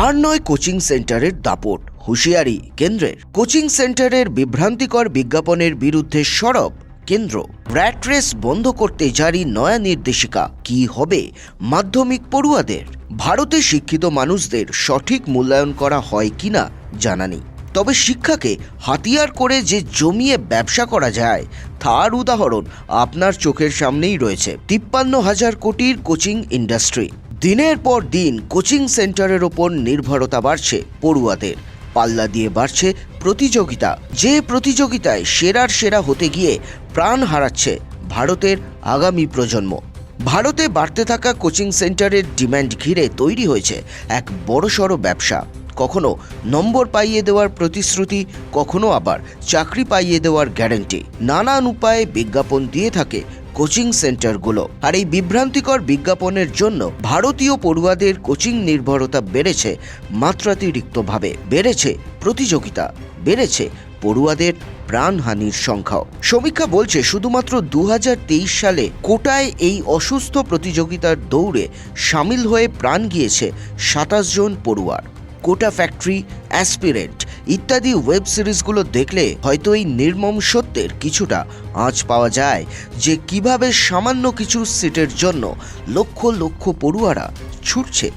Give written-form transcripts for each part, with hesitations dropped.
আর নয় কোচিং সেন্টারের দাপট, হুঁশিয়ারি কেন্দ্রের। কোচিং সেন্টারের বিভ্রান্তিকর বিজ্ঞাপনের বিরুদ্ধে সরব কেন্দ্র। র্যাট রেস বন্ধ করতে জারি নয়া নির্দেশিকা। কি হবে মাধ্যমিক পড়ুয়াদের? ভারতে শিক্ষিত মানুষদের সঠিক মূল্যায়ন করা হয় কিনা জানা নেই, তবে শিক্ষাকে হাতিয়ার করে যে জমিয়ে ব্যবসা করা যায় তার উদাহরণ আপনার চোখের সামনেই রয়েছে। 53,000 কোটির কোচিং ইন্ডাস্ট্রি। দিনের পর দিন কোচিং সেন্টারের ওপর নির্ভরতা বাড়ছে পড়ুয়াদের। পাল্লা দিয়ে বাড়ছে প্রতিযোগিতা, যে প্রতিযোগিতায় সেরার সেরা হতে গিয়ে প্রাণ হারাচ্ছে ভারতের আগামী প্রজন্ম। ভারতে বাড়তে থাকা কোচিং সেন্টারের ডিম্যান্ড ঘিরে তৈরি হয়েছে এক বড়সড় ব্যবসা। কখনো নম্বর পাইয়ে দেওয়ার প্রতিশ্রুতি, কখনো আবার চাকরি পাইয়ে দেওয়ার গ্যারান্টি। নানান উপায়ে বিজ্ঞাপন দিয়ে থাকে কোচিং সেন্টারগুলো। আর এই বিভ্রান্তিকর বিজ্ঞাপনের জন্য ভারতীয় পড়ুয়াদের কোচিং নির্ভরতা বেড়েছে মাত্রাতিরিক্তভাবে। বেড়েছে প্রতিযোগিতা, বেড়েছে পড়ুয়াদের প্রাণহানির সংখ্যাও। সমীক্ষা বলছে শুধুমাত্র 2023 সালে কোটায় এই অসুস্থ প্রতিযোগিতার দৌড়ে সামিল হয়ে প্রাণ গিয়েছে 27 জন পড়ুয়ার। কোটা ফ্যাক্টরি, অ্যাসপিরেন্ট ইত্যাদি ওয়েব সিরিজগুলো দেখলে হয়তো এই নির্মম সত্যের কিছুটা আঁচ পাওয়া যায় যে কিভাবে সামান্য কিছু সিটের জন্য লক্ষ লক্ষ পড়ুয়ারা ছুটছে।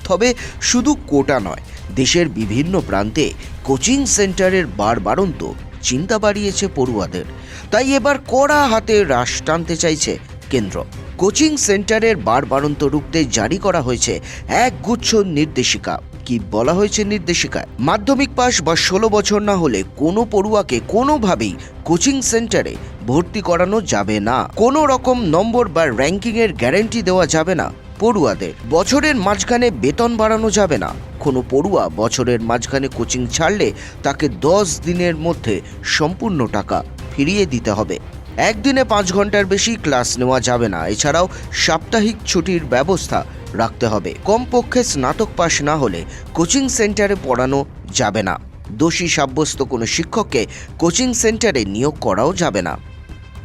তবে শুধু কোটা নয়, দেশের বিভিন্ন প্রান্তে কোচিং সেন্টারের বাড়ন্ত চিন্তা বাড়িয়েছে পড়ুয়াদের। তাই এবার কড়া হাতে রাশ টানতে চাইছে কেন্দ্র। কোচিং সেন্টারের বাড়ন্ত রুখতে জারি করা হয়েছে এক গুচ্ছ নির্দেশিকা। কি বলা হয়েছে নির্দেশিকায়? মাধ্যমিক পাস বা 16 বছর না হলে কোনো পড়ুয়াকে কোনোভাবেই কোচিং সেন্টারে ভর্তি করানো যাবে না। কোনো রকম নম্বর বা র্যাঙ্কিংয়ের গ্যারান্টি দেওয়া যাবে না পড়ুয়াদের। বছরের মাঝখানে বেতন বাড়ানো যাবে না। কোনো পড়ুয়া বছরের মাঝখানে কোচিং ছাড়লে তাকে 10 দিনের মধ্যে সম্পূর্ণ টাকা ফিরিয়ে দিতে হবে। একদিনে 5 ঘন্টার বেশি ক্লাস নেওয়া যাবে না। এছাড়াও সাপ্তাহিক ছুটির ব্যবস্থা রাখতে হবে। কমপক্ষে স্নাতক পাস না হলে কোচিং সেন্টারে পড়ানো যাবে না। দোষী সাব্যস্ত কোনো শিক্ষককে কোচিং সেন্টারে নিয়োগ করাও যাবে না।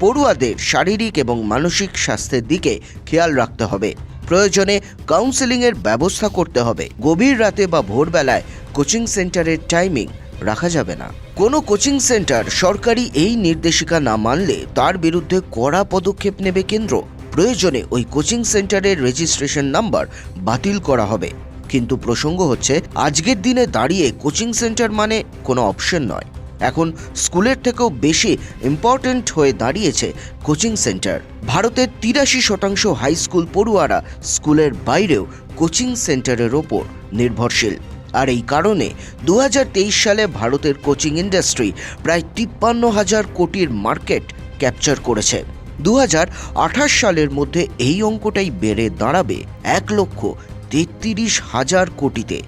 পড়ুয়াদের শারীরিক এবং মানসিক স্বাস্থ্যের দিকে খেয়াল রাখতে হবে। প্রয়োজনে কাউন্সেলিংয়ের ব্যবস্থা করতে হবে। গভীর রাতে বা ভোরবেলায় কোচিং সেন্টারের টাইমিং রাখা যাবে না। কোনো কোচিং সেন্টার সরকারি এই নির্দেশিকা না মানলে তার বিরুদ্ধে কড়া পদক্ষেপ নেবে কেন্দ্র। প্রয়োজনে ওই কোচিং সেন্টারের রেজিস্ট্রেশন নাম্বার বাতিল করা হবে। কিন্তু প্রসঙ্গ হচ্ছে, আজকের দিনে দাঁড়িয়ে কোচিং সেন্টার মানে কোনো অপশন নয়। এখন স্কুলের থেকেও বেশি ইম্পর্ট্যান্ট হয়ে দাঁড়িয়েছে কোচিং সেন্টার। ভারতের 83% হাই স্কুল পড়ুয়ারা স্কুলের বাইরেও কোচিং সেন্টারের ওপর নির্ভরশীল। আর এই কারণে 2023 সালে ভারতের কোচিং ইন্ডাস্ট্রি প্রায় 53,000 কোটির মার্কেট ক্যাপচার করেছে। 2028 সালের মধ্যে এই অঙ্কটাই বেড়ে দাঁড়াবে 1,33,000 কোটিতে।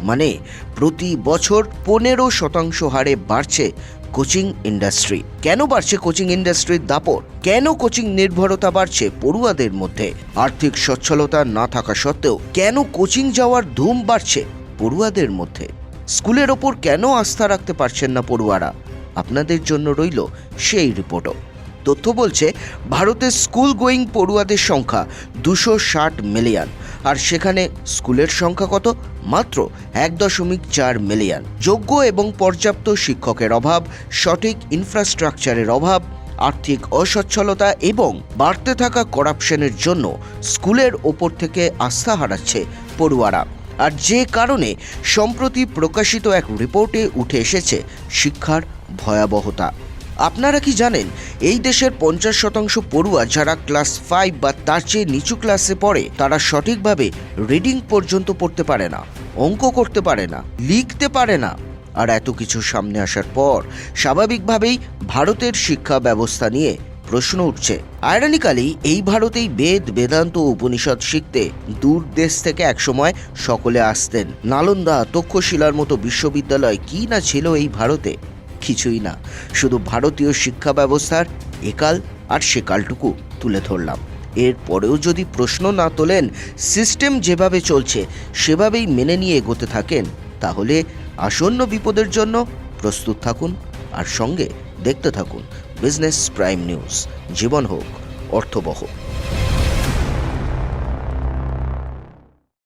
মানে প্রতি বছর 15% হারে বাড়ছে কোচিং ইন্ডাস্ট্রি। কেন বাড়ছে কোচিং ইন্ডাস্ট্রির দাপট? কেন কোচিং নির্ভরতা বাড়ছে পড়ুয়াদের মধ্যে? আর্থিক সচ্ছলতা না থাকা সত্ত্বেও কেন কোচিং যাওয়ার ধুম বাড়ছে পড়ুয়াদের মধ্যে? স্কুলের ওপর কেন আস্থা রাখতে পারছেন না পড়ুয়ারা? আপনাদের জন্য রইল সেই রিপোর্টও। তথ্য বলছে ভারতের স্কুল গোয়িং পড়ুয়াদের সংখ্যা 260 মিলিয়ন, আর সেখানে স্কুলের সংখ্যা কত? মাত্র 1.4 মিলিয়ন। যোগ্য এবং পর্যাপ্ত শিক্ষকের অভাব, সঠিক ইনফ্রাস্ট্রাকচারের অভাব, আর্থিক অসচ্ছলতা এবং বাড়তে থাকা করাপশনের জন্য স্কুলের ওপর থেকে আস্থা হারাচ্ছে পড়ুয়ারা। আর যে কারণে সম্প্রতি প্রকাশিত এক রিপোর্টে উঠে এসেছে শিক্ষার ভয়াবহতা। আপনারা কি জানেন এই দেশের 50% পড়ুয়া যারা ক্লাস 5 বা তার চেয়ে নিচু ক্লাসে পড়ে, তারা সঠিকভাবে রিডিং পর্যন্ত পড়তে পারে না, অঙ্ক করতে পারে না, লিখতে পারে না। আর এত কিছু সামনে আসার পর স্বাভাবিকভাবেই ভারতের শিক্ষা ব্যবস্থা নিয়ে প্রশ্ন উঠছে। আইরনিক্যালি এই ভারতেই বেদ, বেদান্ত ও উপনিষদ শিখতে দূর দেশ থেকে একসময় সকলে আসতেন। নালন্দা, তক্ষশিলার মতো বিশ্ববিদ্যালয় কি না ছিল এই ভারতে? কিছুই না। শুধু ভারতীয় শিক্ষা ব্যবস্থার একাল আর সেকালটুকু তুলে ধরলাম। এরপরেও যদি প্রশ্ন না তোলেন, সিস্টেম যেভাবে চলছে সেভাবেই মেনে নিয়ে এগোতে থাকেন, তাহলে আসন্ন বিপদের জন্য প্রস্তুত থাকুন। আর সঙ্গে দেখতে থাকুন বিজনেস প্রাইম নিউজ। জীবন হোক অর্থবহ।